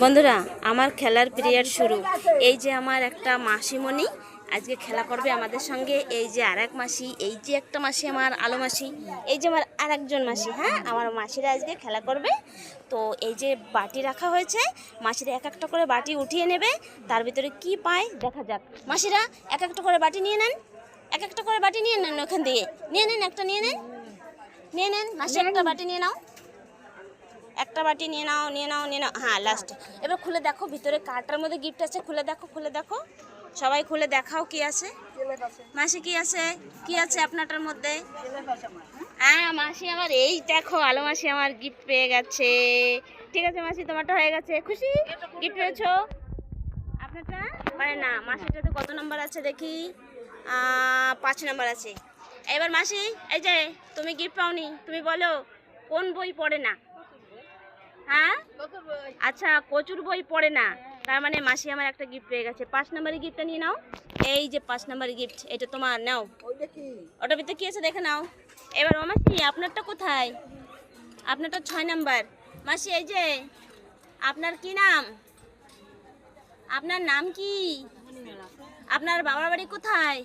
বন্ধুরা, আমার খেলার পিরিয়ড শুরু। এই যে আমার একটা মাসিমণি আজকে খেলা করবে আমাদের সঙ্গে। এই যে আর এক মাসি, এই যে একটা মাসি আমার আলো মাসি, এই যে আমার আর একজন মাসি। হ্যাঁ, আমার মাসিরা আজকে খেলা করবে। তো এই যে বাটি রাখা হয়েছে, মাসিরা এক একটা করে বাটি উঠিয়ে নেবে। তার ভিতরে কি পায় দেখা যাক। মাসিরা এক একটা করে বাটি নিয়ে নেন, এক একটা করে বাটি নিয়ে নেন, ওখান দিয়ে নিয়ে নেন, একটা নিয়ে নেন, নিয়ে নেন। মাসি একটা বাটি নিয়ে নাও, একটা বাটি নিয়ে নাও, নিয়ে নাও, নিয়ে নাও। হ্যাঁ, লাস্ট। এবার খুলে দেখো ভিতরে কার্টার মধ্যে গিফট আছে। খুলে দেখো, খুলে দেখো, সবাই খুলে দেখাও কি আছে। মাসি কি আছে, কি আছে আপনারটার মধ্যে? হ্যাঁ মাসি আমার, এই দেখো আলো মাসি আমার গিফট পেয়ে গেছে। ঠিক আছে মাসি, তোমারটা হয়ে গেছে, খুশি? গিফট পেয়েছো আপনারটা? মানে না, মাসিটাতে কত নম্বর আছে দেখি? 5 নম্বর আছে। এবার মাসি, এই যে তুমি গিফট পাওনি, তুমি বলো কোন বই পড়ে না? হ্যাঁ, আচ্ছা, কচুর বই পড়ে না। তার মানে মাসি আমার একটা গিফট পেয়ে গেছে। 5 নম্বরের গিফটটা নিয়ে নাও। এই যে 5 নম্বরের গিফট, এটা তোমার, নাও। ওটার ভিতরে কি আছে দেখে নাও। এবার ও মাসি, আপনারটা কোথায়? আপনারটা 6 নম্বর। মাসি এই যে, আপনার কি নাম? আপনার নাম কি? আপনার বাবার বাড়ি কোথায়?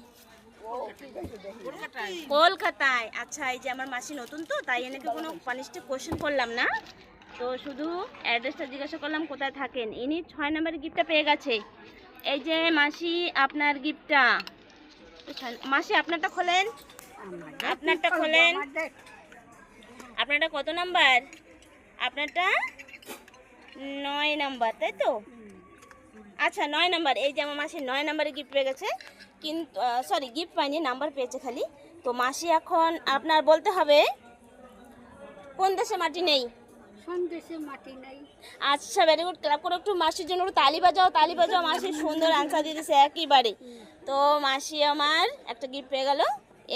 কলকাতায়। আচ্ছা, এই যে আমার মাসি নতুন তো, তাই এনেকে কোনো পানিশড কোশ্চেন করলাম না, তো শুধু অ্যাড্রেসটা জিজ্ঞাসা করলাম কোথায় থাকেন। ইনি 6 নম্বরের গিফটটা পেয়ে গেছে। এই যে মাসি, আপনার গিফটটা। মাসি আপনারটা খোলেন, আপনারটা খোলেন। আপনারটা কত নাম্বার? আপনারটা 9 নাম্বার, তাই তো? আচ্ছা, 9 নাম্বার। এই যে আমার মাসি 9 নাম্বারে গিফট পেয়ে গেছে। কিন্তু সরি, গিফট পাইনি, নাম্বার পেয়েছে খালি। তো মাসি এখন আপনার বলতে হবে কোন দেশে মাটি নেই? মাটি নাই। আচ্ছা, ভেরি গুড। ক্লাব করে একটু মাসির জন্য একটু তালি বাজাও, তালি বাজাও। মাসি সুন্দর আনসার দিয়ে দিয়েছে একেবারে। তো মাসি আমার একটা গিফট পেয়ে গেল।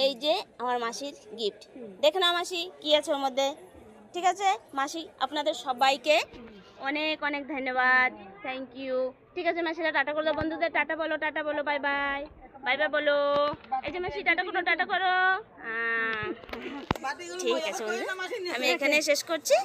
এই যে আমার মাসির গিফট, দেখে নাও মাসি কি আছে ওর মধ্যে। ঠিক আছে মাসি, আপনাদের সবাইকে অনেক অনেক ধন্যবাদ, থ্যাংক ইউ। ঠিক আছে মাসিরা, টাটা করে দাও বন্ধুদের, টাটা বলো, টাটা বলো, বাই বাই, বাই বাই বলো। এই যে মাসি টাটা করো, টাটা করো। ঠিক আছে বন্ধু, আমি এখানে শেষ করছি।